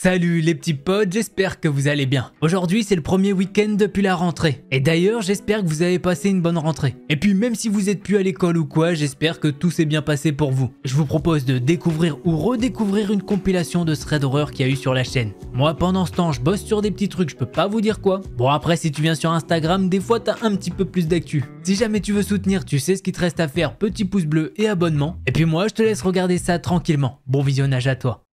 Salut les petits potes, j'espère que vous allez bien. Aujourd'hui c'est le premier week-end depuis la rentrée. Et d'ailleurs j'espère que vous avez passé une bonne rentrée. Et puis même si vous êtes plus à l'école ou quoi, j'espère que tout s'est bien passé pour vous. Je vous propose de découvrir ou redécouvrir une compilation de threads d'horreur qu'il y a eu sur la chaîne. Moi pendant ce temps je bosse sur des petits trucs, je peux pas vous dire quoi. Bon après si tu viens sur Instagram, des fois t'as un petit peu plus d'actu. Si jamais tu veux soutenir, tu sais ce qu'il te reste à faire, petit pouce bleu et abonnement. Et puis moi je te laisse regarder ça tranquillement. Bon visionnage à toi.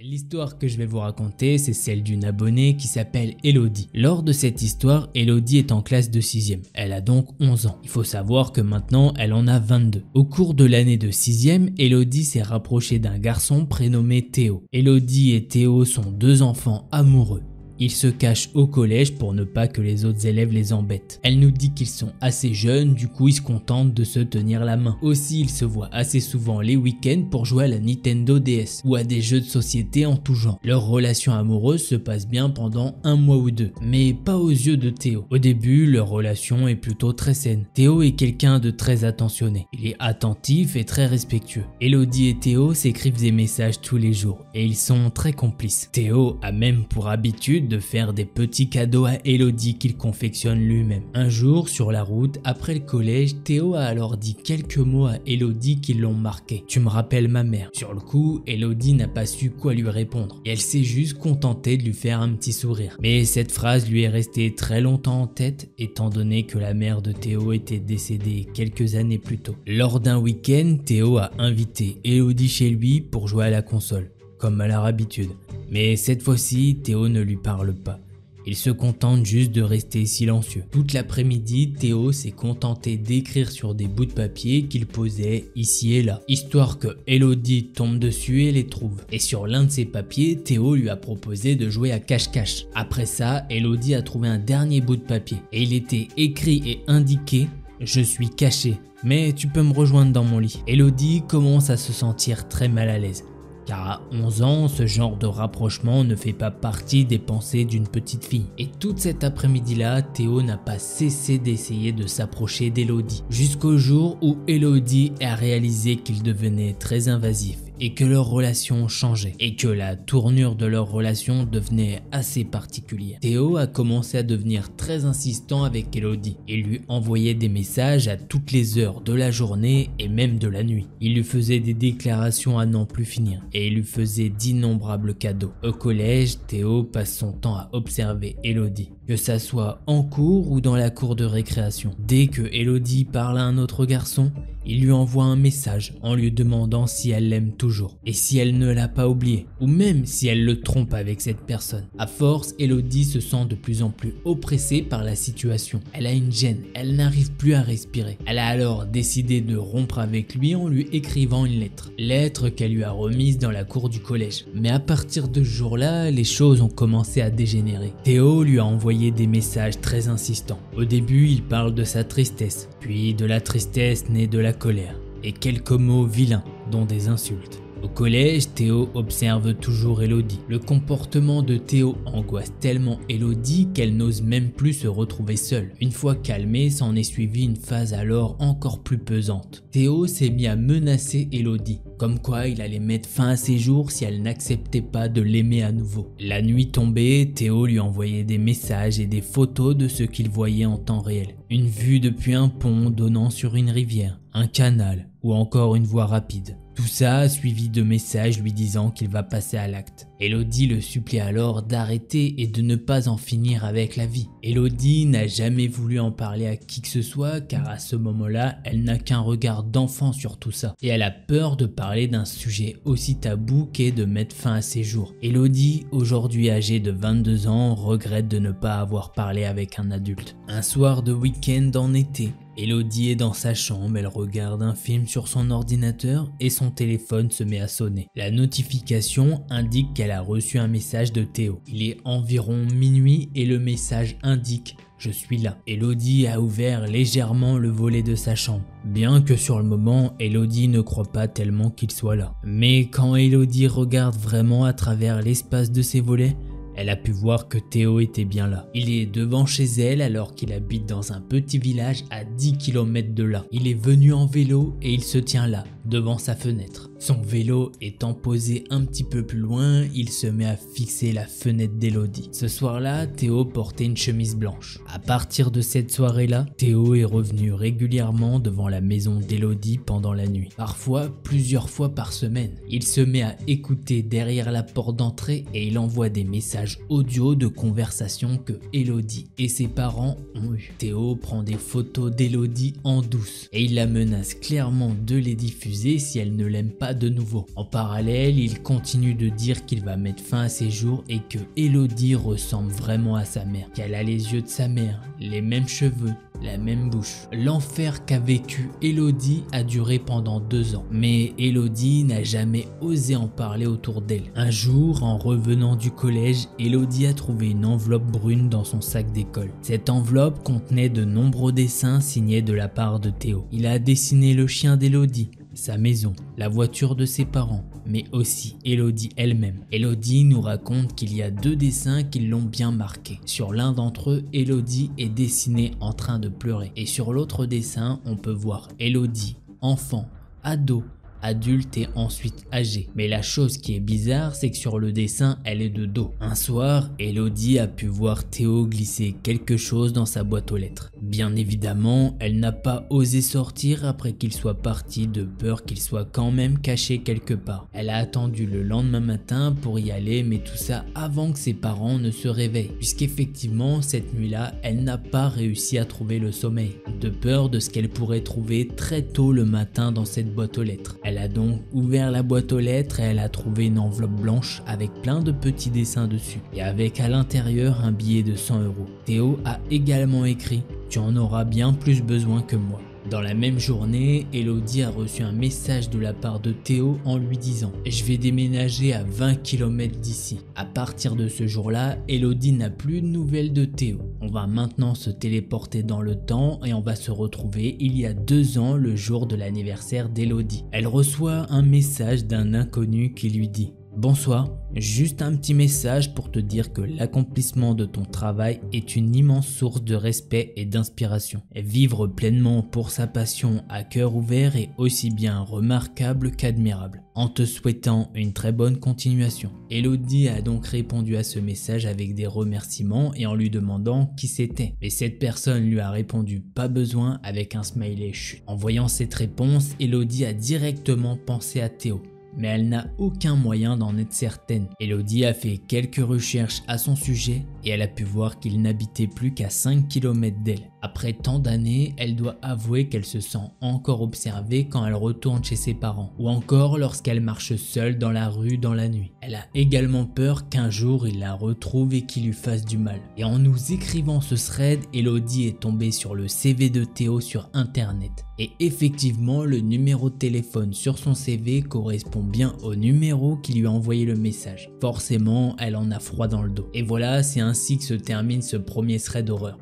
L'histoire que je vais vous raconter, c'est celle d'une abonnée qui s'appelle Elodie. Lors de cette histoire, Elodie est en classe de 6e. Elle a donc 11 ans. Il faut savoir que maintenant, elle en a 22. Au cours de l'année de 6e, Elodie s'est rapprochée d'un garçon prénommé Théo. Elodie et Théo sont deux enfants amoureux. Ils se cachent au collège pour ne pas que les autres élèves les embêtent. Elle nous dit qu'ils sont assez jeunes, du coup ils se contentent de se tenir la main. Aussi ils se voient assez souvent les week-ends pour jouer à la Nintendo DS ou à des jeux de société en tout genre. Leur relation amoureuse se passe bien pendant un mois ou deux, mais pas aux yeux de Théo. Au début leur relation est plutôt très saine. Théo est quelqu'un de très attentionné. Il est attentif et très respectueux. Elodie et Théo s'écrivent des messages tous les jours et ils sont très complices. Théo a même pour habitude de faire des petits cadeaux à Elodie qu'il confectionne lui-même. Un jour, sur la route, après le collège, Théo a alors dit quelques mots à Elodie qui l'ont marqué. « Tu me rappelles ma mère ». Sur le coup, Elodie n'a pas su quoi lui répondre et elle s'est juste contentée de lui faire un petit sourire. Mais cette phrase lui est restée très longtemps en tête étant donné que la mère de Théo était décédée quelques années plus tôt. Lors d'un week-end, Théo a invité Elodie chez lui pour jouer à la console, comme à leur habitude. Mais cette fois-ci, Théo ne lui parle pas. Il se contente juste de rester silencieux. Toute l'après-midi, Théo s'est contenté d'écrire sur des bouts de papier qu'il posait ici et là, histoire que Elodie tombe dessus et les trouve. Et sur l'un de ces papiers, Théo lui a proposé de jouer à cache-cache. Après ça, Elodie a trouvé un dernier bout de papier et il était écrit et indiqué « Je suis caché, mais tu peux me rejoindre dans mon lit ». Elodie commence à se sentir très mal à l'aise. Car à 11 ans, ce genre de rapprochement ne fait pas partie des pensées d'une petite fille. Et toute cet après-midi-là, Théo n'a pas cessé d'essayer de s'approcher d'Elodie. Jusqu'au jour où Elodie a réalisé qu'il devenait très invasif et que leur relation changeait et que la tournure de leur relation devenait assez particulière. Théo a commencé à devenir très insistant avec Elodie et lui envoyait des messages à toutes les heures de la journée et même de la nuit. Il lui faisait des déclarations à n'en plus finir et il lui faisait d'innombrables cadeaux. Au collège, Théo passe son temps à observer Elodie, que ça soit en cours ou dans la cour de récréation. Dès que Elodie parle à un autre garçon, il lui envoie un message en lui demandant si elle l'aime toujours et si elle ne l'a pas oublié ou même si elle le trompe avec cette personne. À force, Elodie se sent de plus en plus oppressée par la situation. Elle a une gêne, elle n'arrive plus à respirer. Elle a alors décidé de rompre avec lui en lui écrivant une lettre. Lettre qu'elle lui a remise dans la cour du collège. Mais à partir de ce jour-là, les choses ont commencé à dégénérer. Théo lui a envoyé des messages très insistants. Au début, il parle de sa tristesse, puis de la tristesse née de la colère et quelques mots vilains dont des insultes. Au collège, Théo observe toujours Elodie. Le comportement de Théo angoisse tellement Elodie qu'elle n'ose même plus se retrouver seule. Une fois calmée, s'en est suivie une phase alors encore plus pesante. Théo s'est mis à menacer Elodie, comme quoi il allait mettre fin à ses jours si elle n'acceptait pas de l'aimer à nouveau. La nuit tombée, Théo lui envoyait des messages et des photos de ce qu'il voyait en temps réel. Une vue depuis un pont donnant sur une rivière, un canal ou encore une voie rapide. Tout ça suivi de messages lui disant qu'il va passer à l'acte. Elodie le supplie alors d'arrêter et de ne pas en finir avec la vie. Elodie n'a jamais voulu en parler à qui que ce soit car à ce moment-là, elle n'a qu'un regard d'enfant sur tout ça. Et elle a peur de parler d'un sujet aussi tabou qu'est de mettre fin à ses jours. Elodie, aujourd'hui âgée de 22 ans, regrette de ne pas avoir parlé avec un adulte. Un soir de week-end en été, Elodie est dans sa chambre, elle regarde un film sur son ordinateur et son téléphone se met à sonner. La notification indique qu'elle a reçu un message de Théo. Il est environ minuit et le message indique « Je suis là ». Elodie a ouvert légèrement le volet de sa chambre. Bien que sur le moment, Elodie ne croit pas tellement qu'il soit là. Mais quand Elodie regarde vraiment à travers l'espace de ses volets, Elle a pu voir que Théo était bien là. Il est devant chez elle alors qu'il habite dans un petit village à 10 km de là. Il est venu en vélo et il se tient là, devant sa fenêtre. Son vélo étant posé un petit peu plus loin, il se met à fixer la fenêtre d'Elodie. Ce soir-là, Théo portait une chemise blanche. À partir de cette soirée-là, Théo est revenu régulièrement devant la maison d'Elodie pendant la nuit. Parfois, plusieurs fois par semaine. Il se met à écouter derrière la porte d'entrée et il envoie des messages audio de conversation que Elodie et ses parents ont eu. Théo prend des photos d'Elodie en douce et il la menace clairement de les diffuser si elle ne l'aime pas de nouveau. En parallèle, il continue de dire qu'il va mettre fin à ses jours et que Elodie ressemble vraiment à sa mère, qu'elle a les yeux de sa mère, les mêmes cheveux, la même bouche. L'enfer qu'a vécu Elodie a duré pendant 2 ans, mais Elodie n'a jamais osé en parler autour d'elle. Un jour, en revenant du collège, Elodie a trouvé une enveloppe brune dans son sac d'école. Cette enveloppe contenait de nombreux dessins signés de la part de Théo. Il a dessiné le chien d'Elodie, sa maison, la voiture de ses parents, mais aussi Elodie elle-même. Elodie nous raconte qu'il y a 2 dessins qui l'ont bien marqué. Sur l'un d'entre eux, Elodie est dessinée en train de pleurer. Et sur l'autre dessin, on peut voir Elodie, enfant, ado, adulte et ensuite âgée. Mais la chose qui est bizarre, c'est que sur le dessin, elle est de dos. Un soir, Elodie a pu voir Théo glisser quelque chose dans sa boîte aux lettres. Bien évidemment, elle n'a pas osé sortir après qu'il soit parti de peur qu'il soit quand même caché quelque part. Elle a attendu le lendemain matin pour y aller, mais tout ça avant que ses parents ne se réveillent. Puisqu'effectivement, cette nuit-là, elle n'a pas réussi à trouver le sommeil, de peur de ce qu'elle pourrait trouver très tôt le matin dans cette boîte aux lettres. Elle a donc ouvert la boîte aux lettres et elle a trouvé une enveloppe blanche avec plein de petits dessins dessus et avec à l'intérieur un billet de 100 €. Théo a également écrit « Tu en auras bien plus besoin que moi ». Dans la même journée, Elodie a reçu un message de la part de Théo en lui disant « Je vais déménager à 20 km d'ici ». À partir de ce jour-là, Elodie n'a plus de nouvelles de Théo. On va maintenant se téléporter dans le temps et on va se retrouver il y a 2 ans, le jour de l'anniversaire d'Elodie. Elle reçoit un message d'un inconnu qui lui dit « Bonsoir, juste un petit message pour te dire que l'accomplissement de ton travail est une immense source de respect et d'inspiration. Vivre pleinement pour sa passion à cœur ouvert est aussi bien remarquable qu'admirable. En te souhaitant une très bonne continuation. » Elodie a donc répondu à ce message avec des remerciements et en lui demandant qui c'était. Mais cette personne lui a répondu pas besoin avec un smiley chut. En voyant cette réponse, Elodie a directement pensé à Théo. Mais elle n'a aucun moyen d'en être certaine. Elodie a fait quelques recherches à son sujet et elle a pu voir qu'il n'habitait plus qu'à 5 km d'elle. Après tant d'années, elle doit avouer qu'elle se sent encore observée quand elle retourne chez ses parents ou encore lorsqu'elle marche seule dans la rue dans la nuit. Elle a également peur qu'un jour il la retrouve et qu'il lui fasse du mal. Et en nous écrivant ce thread, Elodie est tombée sur le CV de Théo sur internet. Et effectivement, le numéro de téléphone sur son CV correspond bien au numéro qui lui a envoyé le message. Forcément, elle en a froid dans le dos. Et voilà, c'est ainsi que se termine ce premier thread d'horreur.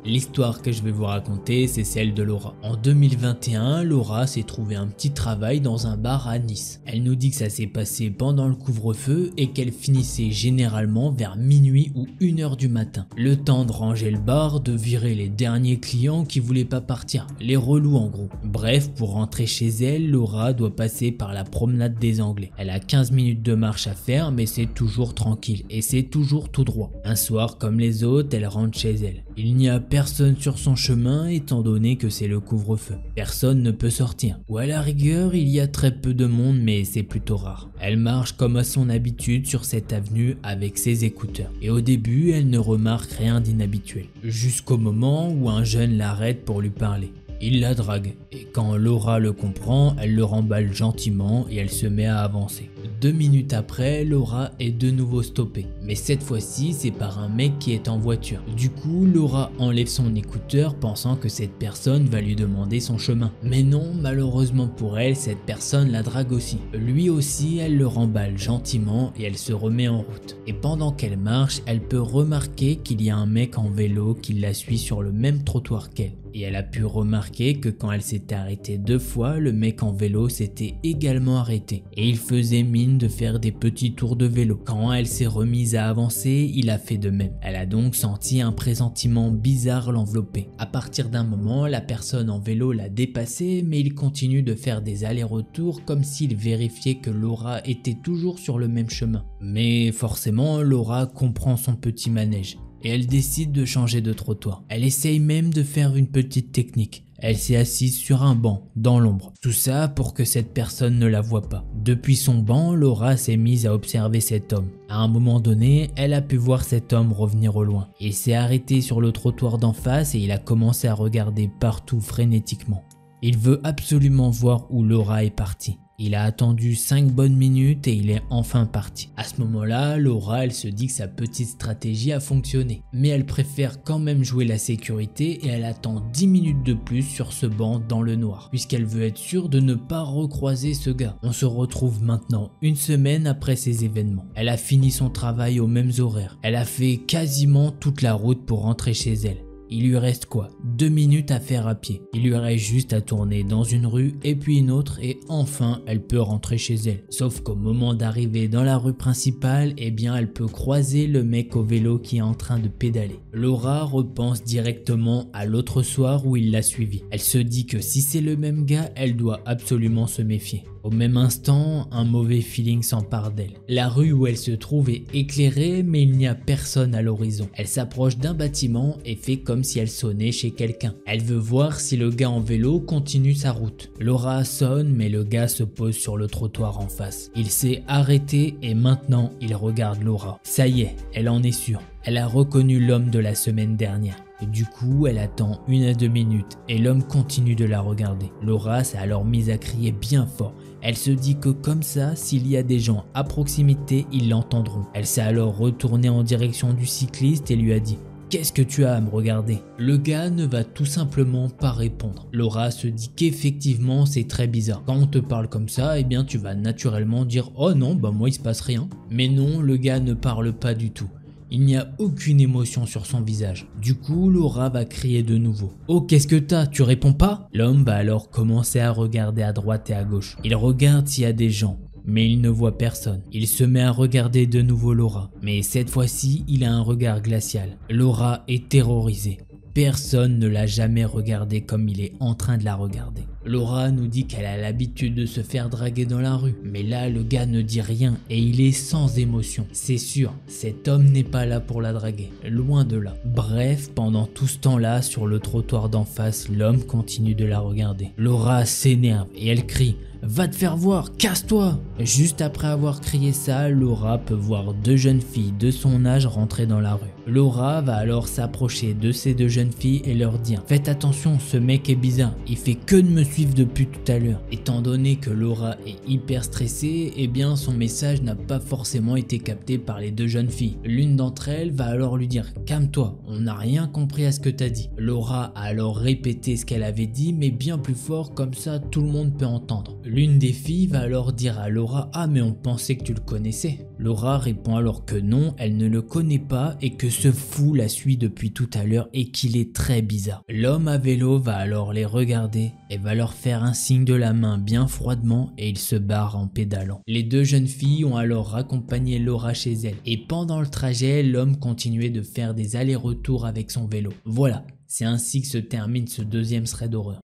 L'histoire que je vais vous raconter, c'est celle de Laura. En 2021, Laura s'est trouvée un petit travail dans un bar à Nice. Elle nous dit que ça s'est passé pendant le couvre-feu et qu'elle finissait généralement vers minuit ou 1h du matin. Le temps de ranger le bar, de virer les derniers clients qui voulaient pas partir, les relous en gros. Bref, pour rentrer chez elle, Laura doit passer par la promenade des Anglais. Elle a 15 minutes de marche à faire, mais c'est toujours tranquille et c'est toujours tout droit. Un soir, comme les autres, elle rentre chez elle. Il n'y a personne sur son chemin étant donné que c'est le couvre-feu. Personne ne peut sortir. Ou à la rigueur, il y a très peu de monde mais c'est plutôt rare. Elle marche comme à son habitude sur cette avenue avec ses écouteurs. Et au début, elle ne remarque rien d'inhabituel. Jusqu'au moment où un jeune l'arrête pour lui parler. Il la drague et quand Laura le comprend, elle le remballe gentiment et elle se met à avancer. 2 minutes après, Laura est de nouveau stoppée. Mais cette fois-ci, c'est par un mec qui est en voiture. Du coup, Laura enlève son écouteur pensant que cette personne va lui demander son chemin. Mais non, malheureusement pour elle, cette personne la drague aussi. Lui aussi, elle le remballe gentiment et elle se remet en route. Et pendant qu'elle marche, elle peut remarquer qu'il y a un mec en vélo qui la suit sur le même trottoir qu'elle. Et elle a pu remarquer que quand elle s'était arrêtée 2 fois, le mec en vélo s'était également arrêté. Et il faisait mine de faire des petits tours de vélo. Quand elle s'est remise Lisa avançait, il a fait de même. Elle a donc senti un pressentiment bizarre l'envelopper. À partir d'un moment, la personne en vélo l'a dépassé, mais il continue de faire des allers-retours comme s'il vérifiait que Laura était toujours sur le même chemin. Mais forcément, Laura comprend son petit manège et elle décide de changer de trottoir. Elle essaye même de faire une petite technique. Elle s'est assise sur un banc, dans l'ombre. Tout ça pour que cette personne ne la voie pas. Depuis son banc, Laura s'est mise à observer cet homme. À un moment donné, elle a pu voir cet homme revenir au loin. Il s'est arrêté sur le trottoir d'en face et il a commencé à regarder partout frénétiquement. Il veut absolument voir où Laura est partie. Il a attendu 5 bonnes minutes et il est enfin parti. À ce moment-là, Laura, elle se dit que sa petite stratégie a fonctionné. Mais elle préfère quand même jouer la sécurité et elle attend 10 minutes de plus sur ce banc dans le noir, puisqu'elle veut être sûre de ne pas recroiser ce gars. On se retrouve maintenant une semaine après ces événements. Elle a fini son travail aux mêmes horaires. Elle a fait quasiment toute la route pour rentrer chez elle. Il lui reste quoi? 2 minutes à faire à pied. Il lui reste juste à tourner dans une rue et puis une autre et enfin elle peut rentrer chez elle. Sauf qu'au moment d'arriver dans la rue principale, eh bien elle peut croiser le mec au vélo qui est en train de pédaler. Laura repense directement à l'autre soir où il l'a suivi. Elle se dit que si c'est le même gars, elle doit absolument se méfier. Au même instant, un mauvais feeling s'empare d'elle. La rue où elle se trouve est éclairée mais il n'y a personne à l'horizon. Elle s'approche d'un bâtiment et fait comme si elle sonnait chez quelqu'un. Elle veut voir si le gars en vélo continue sa route. Laura sonne mais le gars se pose sur le trottoir en face. Il s'est arrêté et maintenant il regarde Laura. Ça y est, elle en est sûre. Elle a reconnu l'homme de la semaine dernière. Et du coup, elle attend 1 à 2 minutes et l'homme continue de la regarder. Laura s'est alors mise à crier bien fort. Elle se dit que comme ça, s'il y a des gens à proximité, ils l'entendront. Elle s'est alors retournée en direction du cycliste et lui a dit « Qu'est-ce que tu as à me regarder ?» Le gars ne va tout simplement pas répondre. Laura se dit qu'effectivement c'est très bizarre. Quand on te parle comme ça, eh bien tu vas naturellement dire « Oh non, bah moi il se passe rien ». Mais non, le gars ne parle pas du tout. Il n'y a aucune émotion sur son visage. Du coup, Laura va crier de nouveau. « Oh, qu'est-ce que t'as? Tu réponds pas ?» L'homme va alors commencer à regarder à droite et à gauche. Il regarde s'il y a des gens, mais il ne voit personne. Il se met à regarder de nouveau Laura, mais cette fois-ci, il a un regard glacial. Laura est terrorisée. Personne ne l'a jamais regardée comme il est en train de la regarder. Laura nous dit qu'elle a l'habitude de se faire draguer dans la rue, mais là le gars ne dit rien et il est sans émotion. C'est sûr, cet homme n'est pas là pour la draguer, loin de là. Bref, pendant tout ce temps-là, sur le trottoir d'en face, l'homme continue de la regarder. Laura s'énerve et elle crie « Va te faire voir, casse-toi !» Juste après avoir crié ça, Laura peut voir 2 jeunes filles de son âge rentrer dans la rue. Laura va alors s'approcher de ces 2 jeunes filles et leur dire « Faites attention, ce mec est bizarre, il fait que de me suivre depuis tout à l'heure. » Étant donné que Laura est hyper stressée, eh bien son message n'a pas forcément été capté par les 2 jeunes filles. L'une d'entre elles va alors lui dire « Calme-toi, on n'a rien compris à ce que t'as dit. » Laura a alors répété ce qu'elle avait dit mais bien plus fort, comme ça tout le monde peut entendre. L'une des filles va alors dire à Laura « Ah mais on pensait que tu le connaissais. » Laura répond alors que non, elle ne le connaît pas et que ce fou la suit depuis tout à l'heure et qu'il est très bizarre. L'homme à vélo va alors les regarder et va leur faire un signe de la main bien froidement et il se barre en pédalant. Les 2 jeunes filles ont alors accompagné Laura chez elle et pendant le trajet, l'homme continuait de faire des allers-retours avec son vélo. Voilà, c'est ainsi que se termine ce 2e thread d'horreur.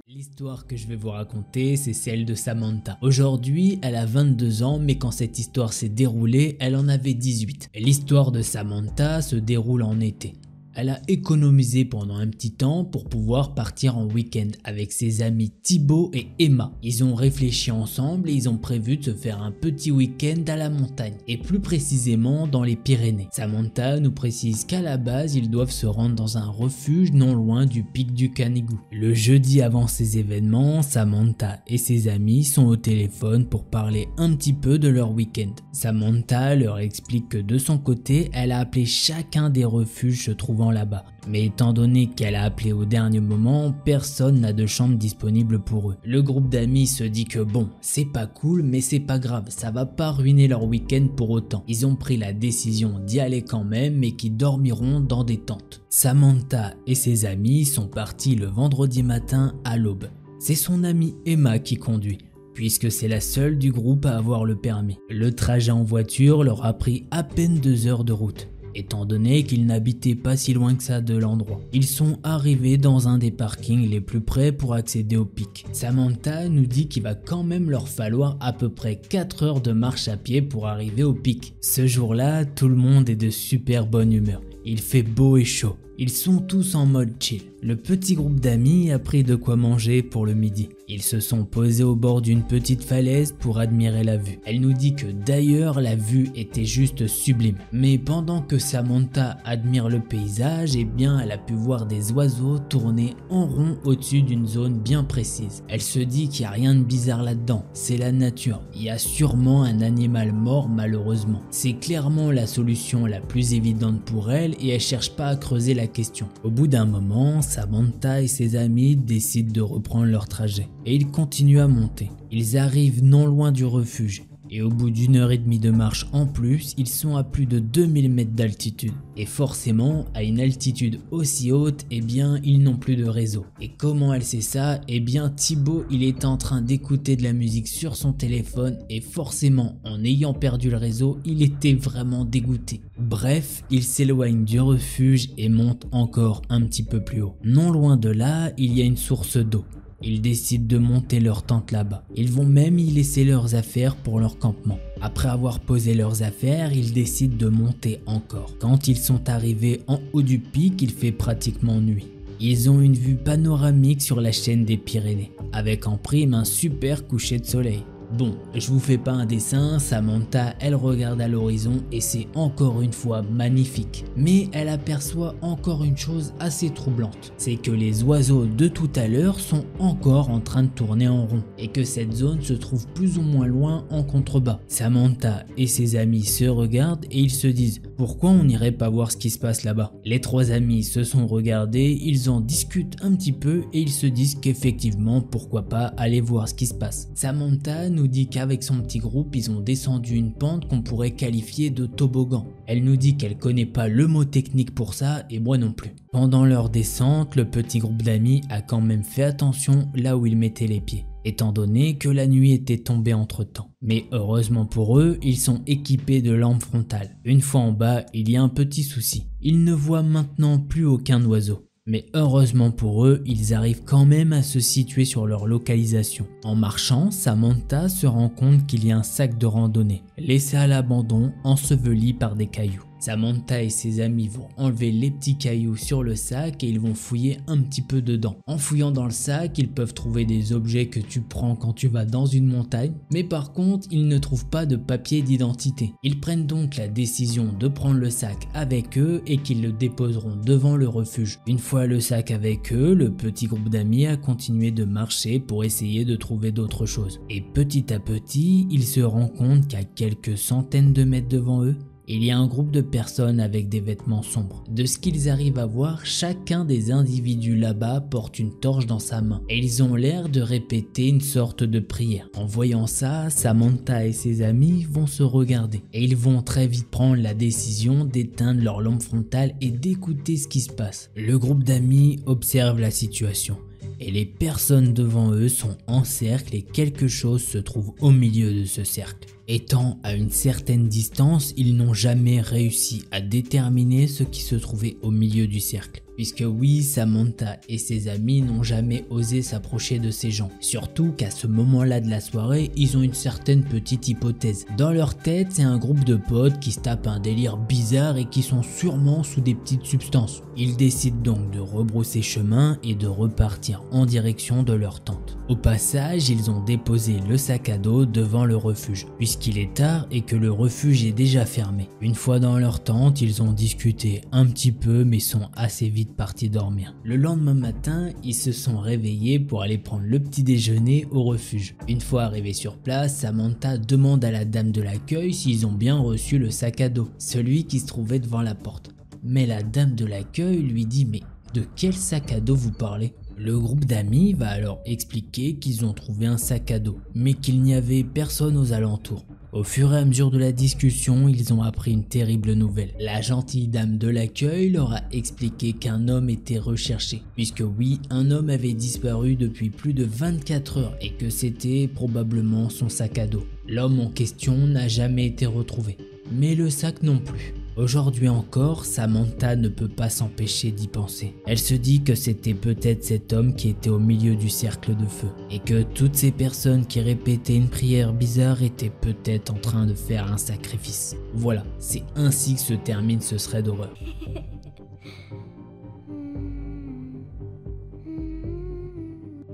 L'histoire que je vais vous raconter, c'est celle de Samantha. Aujourd'hui, elle a 22 ans, mais quand cette histoire s'est déroulée, elle en avait 18. L'histoire de Samantha se déroule en été. Elle a économisé pendant un petit temps pour pouvoir partir en week-end avec ses amis Thibaut et Emma. Ils ont réfléchi ensemble et ils ont prévu de se faire un petit week-end à la montagne et plus précisément dans les Pyrénées. Samantha nous précise qu'à la base ils doivent se rendre dans un refuge non loin du pic du Canigou. Le jeudi avant ces événements, Samantha et ses amis sont au téléphone pour parler un petit peu de leur week-end. Samantha leur explique que de son côté, elle a appelé chacun des refuges se trouvant là-bas. Mais étant donné qu'elle a appelé au dernier moment, personne n'a de chambre disponible pour eux. Le groupe d'amis se dit que bon, c'est pas cool mais c'est pas grave, ça va pas ruiner leur week-end pour autant. Ils ont pris la décision d'y aller quand même mais qu'ils dormiront dans des tentes. Samantha et ses amis sont partis le vendredi matin à l'aube. C'est son amie Emma qui conduit. puisque c'est la seule du groupe à avoir le permis. Le trajet en voiture leur a pris à peine 2 heures de route, étant donné qu'ils n'habitaient pas si loin que ça de l'endroit. Ils sont arrivés dans un des parkings les plus près pour accéder au pic. Samantha nous dit qu'il va quand même leur falloir à peu près 4 heures de marche à pied pour arriver au pic. Ce jour-là, tout le monde est de super bonne humeur. Il fait beau et chaud. Ils sont tous en mode chill. Le petit groupe d'amis a pris de quoi manger pour le midi. Ils se sont posés au bord d'une petite falaise pour admirer la vue. Elle nous dit que d'ailleurs la vue était juste sublime. Mais pendant que Samantha admire le paysage, eh bien elle a pu voir des oiseaux tourner en rond au-dessus d'une zone bien précise. Elle se dit qu'il n'y a rien de bizarre là-dedans, c'est la nature. Il y a sûrement un animal mort malheureusement. C'est clairement la solution la plus évidente pour elle et elle cherche pas à creuser la question. Au bout d'un moment, Samantha et ses amis décident de reprendre leur trajet et ils continuent à monter. Ils arrivent non loin du refuge et au bout d'1 heure et demie de marche en plus, ils sont à plus de 2000 mètres d'altitude. Et forcément, à une altitude aussi haute, eh bien, ils n'ont plus de réseau. Et comment elle sait ça? Eh bien, Thibaut, il est en train d'écouter de la musique sur son téléphone et forcément, en ayant perdu le réseau, il était vraiment dégoûté. Bref, il s'éloigne du refuge et monte encore un petit peu plus haut. Non loin de là, il y a une source d'eau. Ils décident de monter leur tente là-bas. Ils vont même y laisser leurs affaires pour leur campement. Après avoir posé leurs affaires, ils décident de monter encore. Quand ils sont arrivés en haut du pic, il fait pratiquement nuit. Ils ont une vue panoramique sur la chaîne des Pyrénées, avec en prime un super coucher de soleil. Bon, je vous fais pas un dessin, Samantha, elle regarde à l'horizon et c'est encore une fois magnifique. Mais elle aperçoit encore une chose assez troublante, c'est que les oiseaux de tout à l'heure sont encore en train de tourner en rond et que cette zone se trouve plus ou moins loin en contrebas. Samantha et ses amis se regardent et ils se disent « Pourquoi on n'irait pas voir ce qui se passe là-bas ?» Les 3 amis se sont regardés, ils en discutent un petit peu et ils se disent qu'effectivement pourquoi pas aller voir ce qui se passe. Samantha nous dit qu'avec son petit groupe, ils ont descendu une pente qu'on pourrait qualifier de toboggan. Elle nous dit qu'elle connaît pas le mot technique pour ça et moi non plus. Pendant leur descente, le petit groupe d'amis a quand même fait attention là où ils mettaient les pieds, étant donné que la nuit était tombée entre temps. Mais heureusement pour eux, ils sont équipés de lampes frontales. Une fois en bas, il y a un petit souci. Ils ne voient maintenant plus aucun oiseau. Mais heureusement pour eux, ils arrivent quand même à se situer sur leur localisation. En marchant, Samantha se rend compte qu'il y a un sac de randonnée, laissé à l'abandon, enseveli par des cailloux. Samantha et ses amis vont enlever les petits cailloux sur le sac et ils vont fouiller un petit peu dedans. En fouillant dans le sac, ils peuvent trouver des objets que tu prends quand tu vas dans une montagne, mais par contre, ils ne trouvent pas de papier d'identité. Ils prennent donc la décision de prendre le sac avec eux et qu'ils le déposeront devant le refuge. Une fois le sac avec eux, le petit groupe d'amis a continué de marcher pour essayer de trouver d'autres choses. Et petit à petit, ils se rendent compte qu'à quelques centaines de mètres devant eux, il y a un groupe de personnes avec des vêtements sombres. De ce qu'ils arrivent à voir, chacun des individus là-bas porte une torche dans sa main et ils ont l'air de répéter une sorte de prière. En voyant ça, Samantha et ses amis vont se regarder et ils vont très vite prendre la décision d'éteindre leur lampe frontale et d'écouter ce qui se passe. Le groupe d'amis observe la situation et les personnes devant eux sont en cercle et quelque chose se trouve au milieu de ce cercle. Étant à une certaine distance, ils n'ont jamais réussi à déterminer ce qui se trouvait au milieu du cercle. Puisque oui, Samantha et ses amis n'ont jamais osé s'approcher de ces gens. Surtout qu'à ce moment-là de la soirée, ils ont une certaine petite hypothèse. Dans leur tête, c'est un groupe de potes qui se tapent un délire bizarre et qui sont sûrement sous des petites substances. Ils décident donc de rebrousser chemin et de repartir en direction de leur tente. Au passage, ils ont déposé le sac à dos devant le refuge, puisqu'il est tard et que le refuge est déjà fermé. Une fois dans leur tente, ils ont discuté un petit peu mais sont assez vite partis dormir. Le lendemain matin, ils se sont réveillés pour aller prendre le petit déjeuner au refuge. Une fois arrivés sur place, Samantha demande à la dame de l'accueil s'ils ont bien reçu le sac à dos, celui qui se trouvait devant la porte. Mais la dame de l'accueil lui dit « Mais de quel sac à dos vous parlez ?» Le groupe d'amis va alors expliquer qu'ils ont trouvé un sac à dos, mais qu'il n'y avait personne aux alentours. Au fur et à mesure de la discussion, ils ont appris une terrible nouvelle. La gentille dame de l'accueil leur a expliqué qu'un homme était recherché, puisque oui, un homme avait disparu depuis plus de 24 heures et que c'était probablement son sac à dos. L'homme en question n'a jamais été retrouvé, mais le sac non plus. Aujourd'hui encore, Samantha ne peut pas s'empêcher d'y penser. Elle se dit que c'était peut-être cet homme qui était au milieu du cercle de feu et que toutes ces personnes qui répétaient une prière bizarre étaient peut-être en train de faire un sacrifice. Voilà, c'est ainsi que se termine ce thread d'horreur.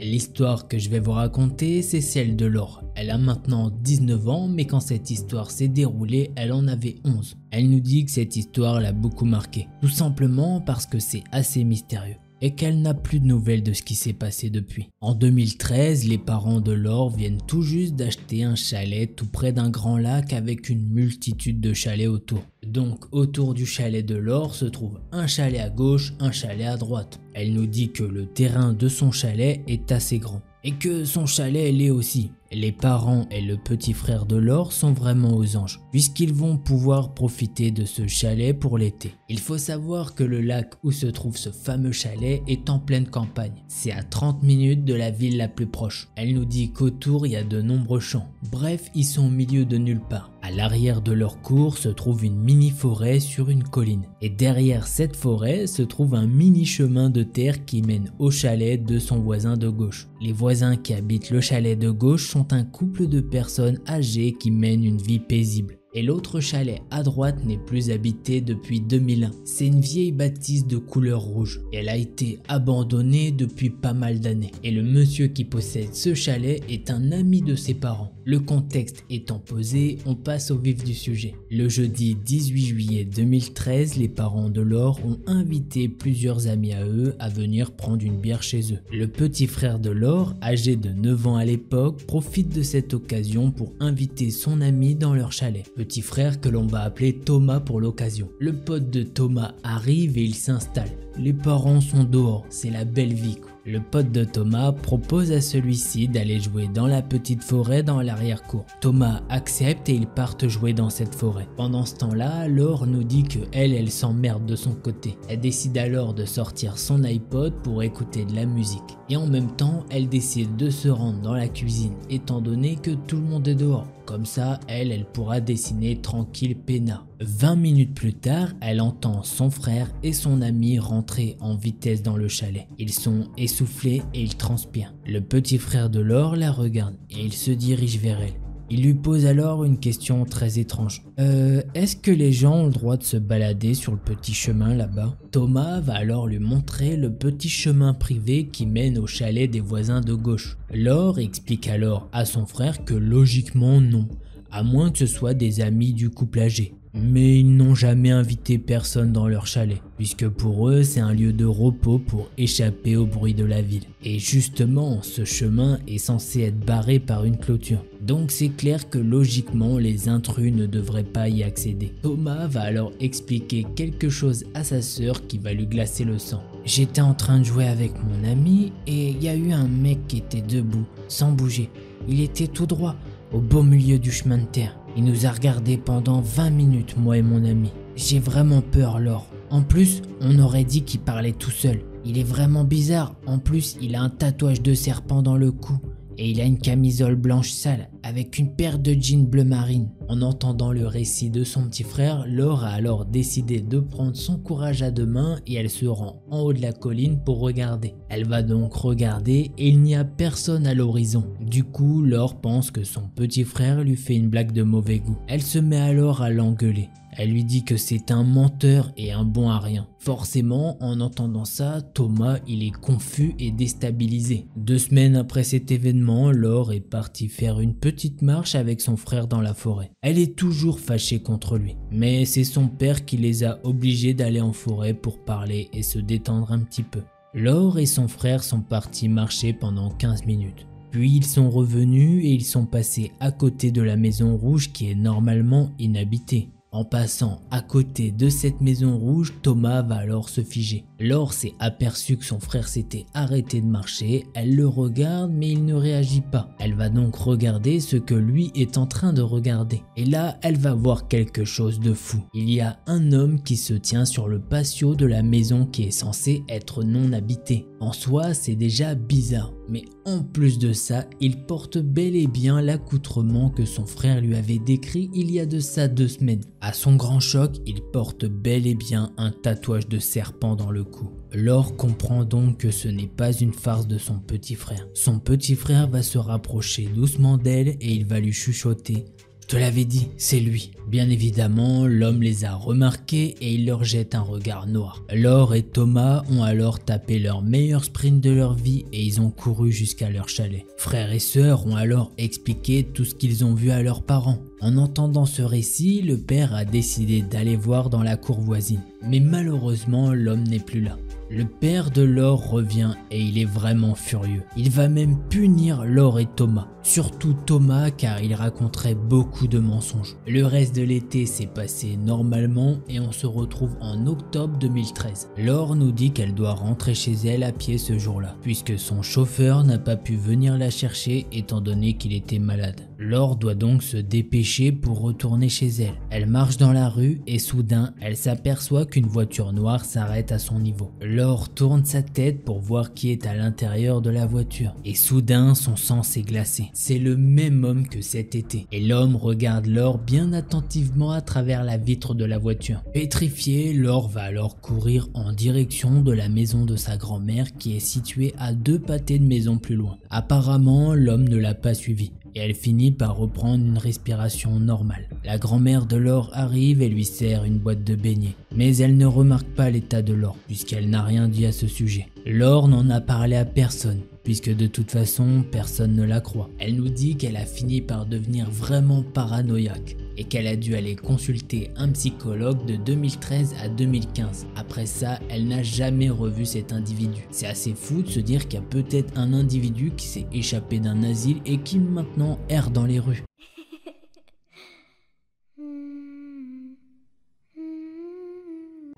L'histoire que je vais vous raconter, c'est celle de Laure. Elle a maintenant 19 ans, mais quand cette histoire s'est déroulée, elle en avait 11. Elle nous dit que cette histoire l'a beaucoup marquée, tout simplement parce que c'est assez mystérieux et qu'elle n'a plus de nouvelles de ce qui s'est passé depuis. En 2013, les parents de Laure viennent tout juste d'acheter un chalet tout près d'un grand lac avec une multitude de chalets autour. Donc autour du chalet de Laure se trouve un chalet à gauche, un chalet à droite. Elle nous dit que le terrain de son chalet est assez grand et que son chalet l'est aussi. Les parents et le petit frère de Laure sont vraiment aux anges, puisqu'ils vont pouvoir profiter de ce chalet pour l'été. Il faut savoir que le lac où se trouve ce fameux chalet est en pleine campagne. C'est à 30 minutes de la ville la plus proche. Elle nous dit qu'autour il y a de nombreux champs. Bref, ils sont au milieu de nulle part. À l'arrière de leur cour se trouve une mini forêt sur une colline. Et derrière cette forêt se trouve un mini chemin de terre qui mène au chalet de son voisin de gauche. Les voisins qui habitent le chalet de gauche sont un couple de personnes âgées qui mènent une vie paisible. Et l'autre chalet à droite n'est plus habité depuis 2001. C'est une vieille bâtisse de couleur rouge. Elle a été abandonnée depuis pas mal d'années. Et le monsieur qui possède ce chalet est un ami de ses parents. Le contexte étant posé, on passe au vif du sujet. Le jeudi 18 juillet 2013, les parents de Laure ont invité plusieurs amis à eux à venir prendre une bière chez eux. Le petit frère de Laure, âgé de 9 ans à l'époque, profite de cette occasion pour inviter son ami dans leur chalet. Petit frère que l'on va appeler Thomas pour l'occasion. Le pote de Thomas arrive et il s'installe. Les parents sont dehors, c'est la belle vie quoi. Le pote de Thomas propose à celui-ci d'aller jouer dans la petite forêt dans l'arrière-cour. Thomas accepte et ils partent jouer dans cette forêt. Pendant ce temps-là, Laure nous dit que elle s'emmerde de son côté. Elle décide alors de sortir son iPod pour écouter de la musique. Et en même temps, elle décide de se rendre dans la cuisine, étant donné que tout le monde est dehors. Comme ça, elle pourra dessiner tranquille peinard. 20 minutes plus tard, elle entend son frère et son ami rentrer en vitesse dans le chalet. Ils sont essoufflés et ils transpirent. Le petit frère de Laure la regarde et il se dirige vers elle. Il lui pose alors une question très étrange. Est-ce que les gens ont le droit de se balader sur le petit chemin là-bas? Thomas va alors lui montrer le petit chemin privé qui mène au chalet des voisins de gauche. Laure explique alors à son frère que logiquement non, à moins que ce soit des amis du couple âgé. Mais ils n'ont jamais invité personne dans leur chalet, puisque pour eux c'est un lieu de repos pour échapper au bruit de la ville. Et justement, ce chemin est censé être barré par une clôture. Donc c'est clair que logiquement les intrus ne devraient pas y accéder. Thomas va alors expliquer quelque chose à sa sœur qui va lui glacer le sang. J'étais en train de jouer avec mon ami et il y a eu un mec qui était debout, sans bouger. Il était tout droit, au beau milieu du chemin de terre. Il nous a regardé pendant 20 minutes, moi et mon ami. J'ai vraiment peur, Laure. En plus, on aurait dit qu'il parlait tout seul. Il est vraiment bizarre. En plus, il a un tatouage de serpent dans le cou. Et il a une camisole blanche sale avec une paire de jeans bleu marine. En entendant le récit de son petit frère, Laure a alors décidé de prendre son courage à deux mains et elle se rend en haut de la colline pour regarder. Elle va donc regarder et il n'y a personne à l'horizon. Du coup, Laure pense que son petit frère lui fait une blague de mauvais goût. Elle se met alors à l'engueuler. Elle lui dit que c'est un menteur et un bon à rien. Forcément, en entendant ça, Thomas, il est confus et déstabilisé. 2 semaines après cet événement, Laure est partie faire une petite marche avec son frère dans la forêt. Elle est toujours fâchée contre lui, mais c'est son père qui les a obligés d'aller en forêt pour parler et se détendre un petit peu. Laure et son frère sont partis marcher pendant 15 minutes. Puis ils sont revenus et ils sont passés à côté de la maison rouge qui est normalement inhabitée. En passant à côté de cette maison rouge, Thomas va alors se figer. Laure s'est aperçue que son frère s'était arrêté de marcher, elle le regarde mais il ne réagit pas. Elle va donc regarder ce que lui est en train de regarder. Et là, elle va voir quelque chose de fou. Il y a un homme qui se tient sur le patio de la maison qui est censée être non habitée. En soi, c'est déjà bizarre, mais en plus de ça, il porte bel et bien l'accoutrement que son frère lui avait décrit il y a de ça 2 semaines. À son grand choc, il porte bel et bien un tatouage de serpent dans le cou. Laure comprend donc que ce n'est pas une farce de son petit frère. Son petit frère va se rapprocher doucement d'elle et il va lui chuchoter: « Je te l'avais dit, c'est lui. » Bien évidemment, l'homme les a remarqués et il leur jette un regard noir. Laure et Thomas ont alors tapé leur meilleur sprint de leur vie et ils ont couru jusqu'à leur chalet. Frères et sœurs ont alors expliqué tout ce qu'ils ont vu à leurs parents. En entendant ce récit, le père a décidé d'aller voir dans la cour voisine. Mais malheureusement, l'homme n'est plus là. Le père de Laure revient et il est vraiment furieux. Il va même punir Laure et Thomas. Surtout Thomas car il raconterait beaucoup de mensonges. Le reste de l'été s'est passé normalement et on se retrouve en octobre 2013. Laure nous dit qu'elle doit rentrer chez elle à pied ce jour-là, puisque son chauffeur n'a pas pu venir la chercher étant donné qu'il était malade. Laure doit donc se dépêcher pour retourner chez elle. Elle marche dans la rue et soudain elle s'aperçoit qu'une voiture noire s'arrête à son niveau. Laure tourne sa tête pour voir qui est à l'intérieur de la voiture et soudain son sang s'est glacé. C'est le même homme que cet été et l'homme regarde Laure bien attentivement à travers la vitre de la voiture. Pétrifiée, Laure va alors courir en direction de la maison de sa grand-mère qui est située à 2 pâtés de maison plus loin. Apparemment, l'homme ne l'a pas suivi et elle finit par reprendre une respiration normale. La grand-mère de Laure arrive et lui sert une boîte de beignets, mais elle ne remarque pas l'état de Laure puisqu'elle n'a rien dit à ce sujet. Laure n'en a parlé à personne puisque de toute façon personne ne la croit. Elle nous dit qu'elle a fini par devenir vraiment paranoïaque et qu'elle a dû aller consulter un psychologue de 2013 à 2015. Après ça, elle n'a jamais revu cet individu. C'est assez fou de se dire qu'il y a peut-être un individu qui s'est échappé d'un asile et qui maintenant erre dans les rues.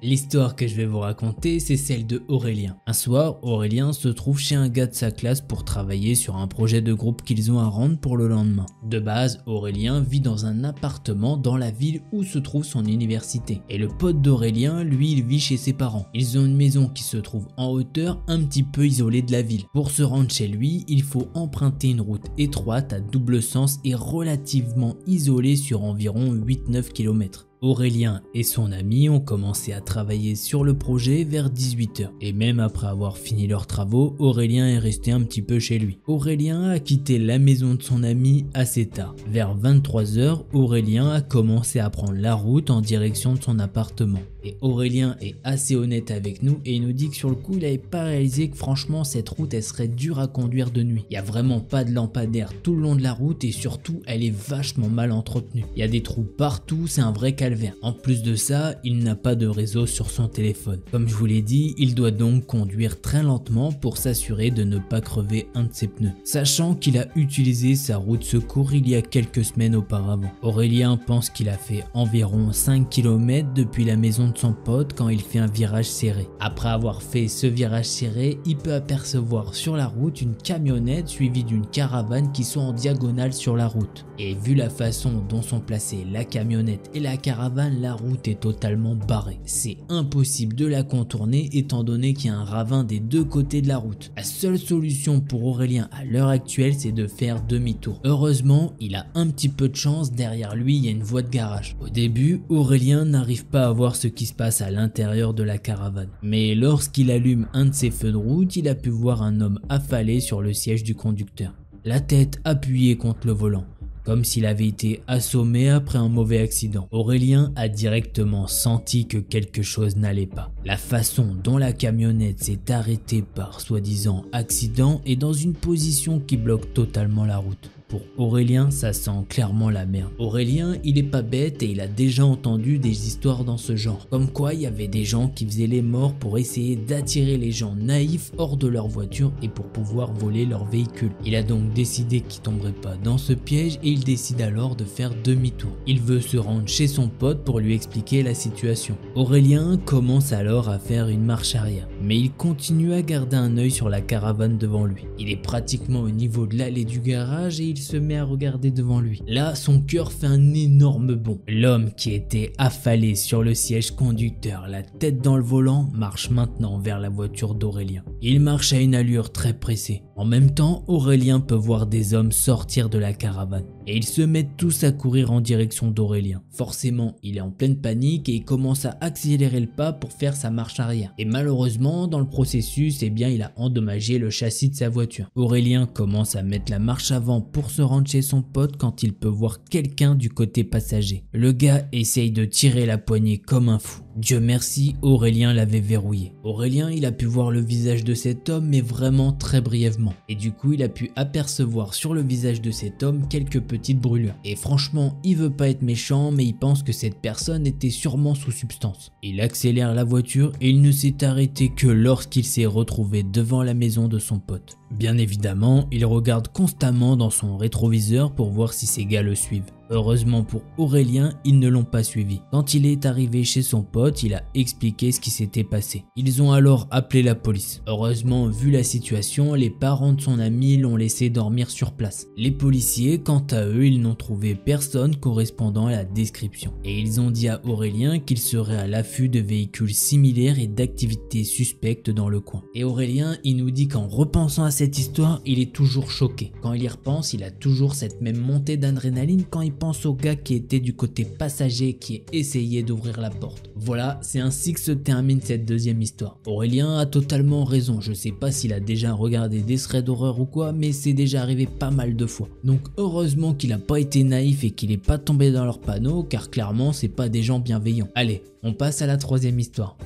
L'histoire que je vais vous raconter, c'est celle de Aurélien. Un soir, Aurélien se trouve chez un gars de sa classe pour travailler sur un projet de groupe qu'ils ont à rendre pour le lendemain. De base, Aurélien vit dans un appartement dans la ville où se trouve son université. Et le pote d'Aurélien, lui, il vit chez ses parents. Ils ont une maison qui se trouve en hauteur, un petit peu isolée de la ville. Pour se rendre chez lui, il faut emprunter une route étroite à double sens et relativement isolée sur environ 8-9 km. Aurélien et son ami ont commencé à travailler sur le projet vers 18 h. Et même après avoir fini leurs travaux, Aurélien est resté un petit peu chez lui. Aurélien a quitté la maison de son ami assez tard. Vers 23 h, Aurélien a commencé à prendre la route en direction de son appartement. Et Aurélien est assez honnête avec nous et il nous dit que sur le coup il n'avait pas réalisé que franchement cette route elle serait dure à conduire de nuit. Il n'y a vraiment pas de lampadaire tout le long de la route et surtout elle est vachement mal entretenue. Il y a des trous partout, c'est un vrai calvaire. En plus de ça, il n'a pas de réseau sur son téléphone. Comme je vous l'ai dit, il doit donc conduire très lentement pour s'assurer de ne pas crever un de ses pneus. Sachant qu'il a utilisé sa roue de secours il y a quelques semaines auparavant. Aurélien pense qu'il a fait environ 5 km depuis la maison de son pote quand il fait un virage serré. Après avoir fait ce virage serré, il peut apercevoir sur la route une camionnette suivie d'une caravane qui sont en diagonale sur la route. Et vu la façon dont sont placées la camionnette et la caravane, la route est totalement barrée. C'est impossible de la contourner étant donné qu'il y a un ravin des deux côtés de la route. La seule solution pour Aurélien à l'heure actuelle, c'est de faire demi-tour. Heureusement, il a un petit peu de chance, derrière lui il y a une voie de garage. Au début, Aurélien n'arrive pas à voir ce qui se passe à l'intérieur de la caravane. Mais lorsqu'il allume un de ses feux de route, il a pu voir un homme affalé sur le siège du conducteur. La tête appuyée contre le volant, comme s'il avait été assommé après un mauvais accident. Aurélien a directement senti que quelque chose n'allait pas. La façon dont la camionnette s'est arrêtée par soi-disant accident est dans une position qui bloque totalement la route. Pour Aurélien, ça sent clairement la merde. Aurélien, il est pas bête et il a déjà entendu des histoires dans ce genre. Comme quoi, il y avait des gens qui faisaient les morts pour essayer d'attirer les gens naïfs hors de leur voiture et pour pouvoir voler leur véhicule. Il a donc décidé qu'il tomberait pas dans ce piège et il décide alors de faire demi-tour. Il veut se rendre chez son pote pour lui expliquer la situation. Aurélien commence alors à faire une marche arrière, mais il continue à garder un œil sur la caravane devant lui. Il est pratiquement au niveau de l'allée du garage et il se met à regarder devant lui. Là, son cœur fait un énorme bond. L'homme qui était affalé sur le siège conducteur, la tête dans le volant, marche maintenant vers la voiture d'Aurélien. Il marche à une allure très pressée. En même temps, Aurélien peut voir des hommes sortir de la caravane et ils se mettent tous à courir en direction d'Aurélien. Forcément, il est en pleine panique et il commence à accélérer le pas pour faire sa marche arrière. Et malheureusement, dans le processus, il a endommagé le châssis de sa voiture. Aurélien commence à mettre la marche avant pour se rendre chez son pote quand il peut voir quelqu'un du côté passager. Le gars essaye de tirer la poignée comme un fou. Dieu merci, Aurélien l'avait verrouillé. Aurélien, il a pu voir le visage de cet homme mais vraiment très brièvement. Et du coup, il a pu apercevoir sur le visage de cet homme quelques petites brûlures. Et franchement, il veut pas être méchant mais il pense que cette personne était sûrement sous substance. Il accélère la voiture et il ne s'est arrêté que lorsqu'il s'est retrouvé devant la maison de son pote. Bien évidemment, il regarde constamment dans son rétroviseur pour voir si ces gars le suivent. Heureusement pour Aurélien, ils ne l'ont pas suivi. Quand il est arrivé chez son pote, il a expliqué ce qui s'était passé. Ils ont alors appelé la police. Heureusement, vu la situation, les parents de son ami l'ont laissé dormir sur place. Les policiers, quant à eux, ils n'ont trouvé personne correspondant à la description. Et ils ont dit à Aurélien qu'il serait à l'affût de véhicules similaires et d'activités suspectes dans le coin. Et Aurélien, il nous dit qu'en repensant à cette histoire, il est toujours choqué. Quand il y repense, il a toujours cette même montée d'adrénaline quand il pense au gars qui était du côté passager qui essayait d'ouvrir la porte. Voilà, c'est ainsi que se termine cette deuxième histoire. Aurélien a totalement raison, je sais pas s'il a déjà regardé des threads d'horreur ou quoi, mais c'est déjà arrivé pas mal de fois. Donc heureusement qu'il a pas été naïf et qu'il est pas tombé dans leur panneau, car clairement c'est pas des gens bienveillants. Allez, on passe à la troisième histoire.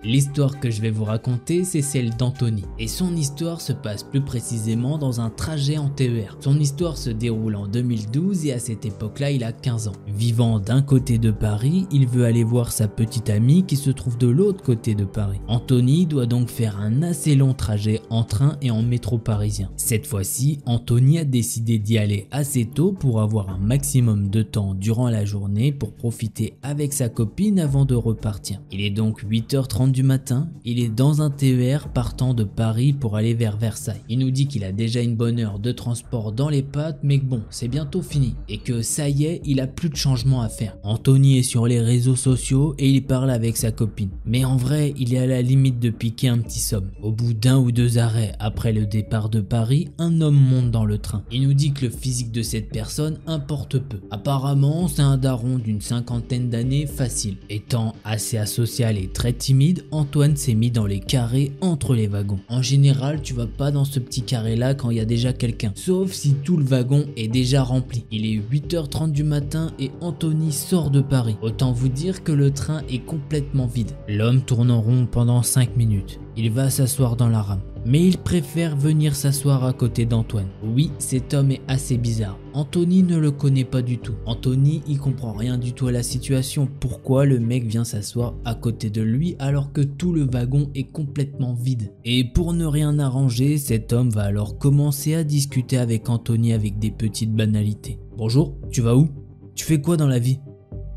L'histoire que je vais vous raconter, c'est celle d'Anthony. Et son histoire se passe plus précisément dans un trajet en TER. Son histoire se déroule en 2012 et à cette époque-là, il a 15 ans. Vivant d'un côté de Paris, il veut aller voir sa petite amie qui se trouve de l'autre côté de Paris. Anthony doit donc faire un assez long trajet en train et en métro parisien. Cette fois-ci, Anthony a décidé d'y aller assez tôt pour avoir un maximum de temps durant la journée pour profiter avec sa copine avant de repartir. Il est donc 8h30 du matin, il est dans un TER partant de Paris pour aller vers Versailles. Il nous dit qu'il a déjà une bonne heure de transport dans les pattes, mais que bon, c'est bientôt fini et que ça y est, il a plus de changement à faire. Anthony est sur les réseaux sociaux et il parle avec sa copine. Mais en vrai, il est à la limite de piquer un petit somme. Au bout d'un ou deux arrêts après le départ de Paris, un homme monte dans le train. Il nous dit que le physique de cette personne importe peu. Apparemment, c'est un daron d'une cinquantaine d'années facile. Étant assez asocial et très timide, Antoine s'est mis dans les carrés entre les wagons. En général, tu vas pas dans ce petit carré là quand il y a déjà quelqu'un, sauf si tout le wagon est déjà rempli. Il est 8h30 du matin et Anthony sort de Paris. Autant vous dire que le train est complètement vide. L'homme tourne en rond pendant 5 minutes. Il va s'asseoir dans la rame. Mais il préfère venir s'asseoir à côté d'Antoine. Oui, cet homme est assez bizarre. Anthony ne le connaît pas du tout. Anthony, il comprend rien du tout à la situation. Pourquoi le mec vient s'asseoir à côté de lui alors que tout le wagon est complètement vide? Et pour ne rien arranger, cet homme va alors commencer à discuter avec Anthony avec des petites banalités. Bonjour, tu vas où? Tu fais quoi dans la vie?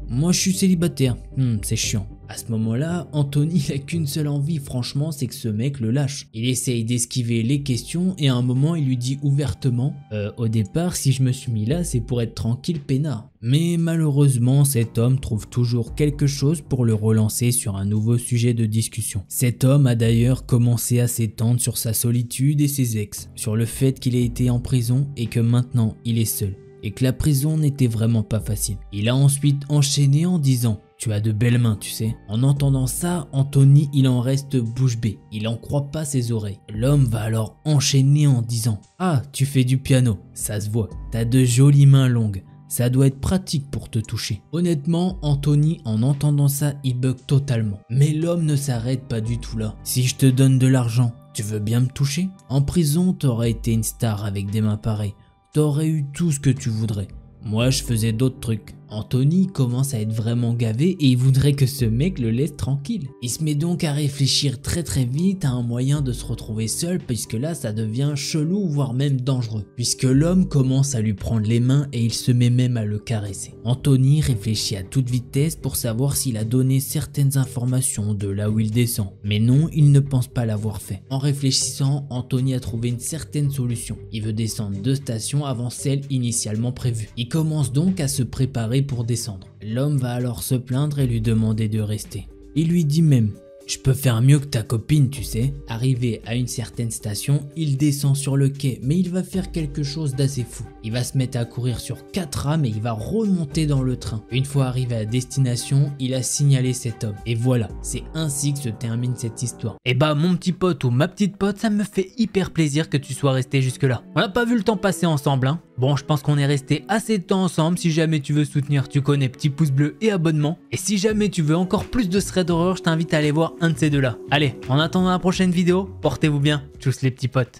Moi je suis célibataire. C'est chiant. À ce moment-là, Anthony n'a qu'une seule envie, franchement, c'est que ce mec le lâche. Il essaye d'esquiver les questions et à un moment, il lui dit ouvertement au départ, si je me suis mis là, c'est pour être tranquille, peinard. Mais malheureusement, cet homme trouve toujours quelque chose pour le relancer sur un nouveau sujet de discussion. Cet homme a d'ailleurs commencé à s'étendre sur sa solitude et ses ex, sur le fait qu'il a été en prison et que maintenant, il est seul. Et que la prison n'était vraiment pas facile. Il a ensuite enchaîné en disant « Tu as de belles mains, tu sais ». En entendant ça, Anthony, il en reste bouche bée. Il en croit pas ses oreilles. L'homme va alors enchaîner en disant « Ah, tu fais du piano, ça se voit. T'as de jolies mains longues. Ça doit être pratique pour te toucher. Honnêtement, Anthony, en entendant ça, il bug totalement. Mais l'homme ne s'arrête pas du tout là. Si je te donne de l'argent, tu veux bien me toucher? En prison, t'aurais été une star avec des mains pareilles. T'aurais eu tout ce que tu voudrais. Moi, je faisais d'autres trucs. Anthony commence à être vraiment gavé et il voudrait que ce mec le laisse tranquille. Il se met donc à réfléchir très vite à un moyen de se retrouver seul puisque là ça devient chelou voire même dangereux. Puisque l'homme commence à lui prendre les mains et il se met même à le caresser. Anthony réfléchit à toute vitesse pour savoir s'il a donné certaines informations de là où il descend. Mais non, il ne pense pas l'avoir fait. En réfléchissant, Anthony a trouvé une certaine solution. Il veut descendre 2 stations avant celle initialement prévue. Il commence donc à se préparer pour descendre. L'homme va alors se plaindre et lui demander de rester. Il lui dit même: je peux faire mieux que ta copine, tu sais. Arrivé à une certaine station, il descend sur le quai, mais il va faire quelque chose d'assez fou. Il va se mettre à courir sur 4 rames et il va remonter dans le train. Une fois arrivé à destination, il a signalé cet homme. Et voilà, c'est ainsi que se termine cette histoire. Et bah mon petit pote ou ma petite pote, ça me fait hyper plaisir que tu sois resté jusque là. On n'a pas vu le temps passer ensemble, hein. Bon, je pense qu'on est resté assez de temps ensemble. Si jamais tu veux soutenir, tu connais, petit pouce bleu et abonnement. Et si jamais tu veux encore plus de threads d'horreur, je t'invite à aller voir un de ces deux là. Allez, en attendant la prochaine vidéo, portez-vous bien. Tchuss les petits potes.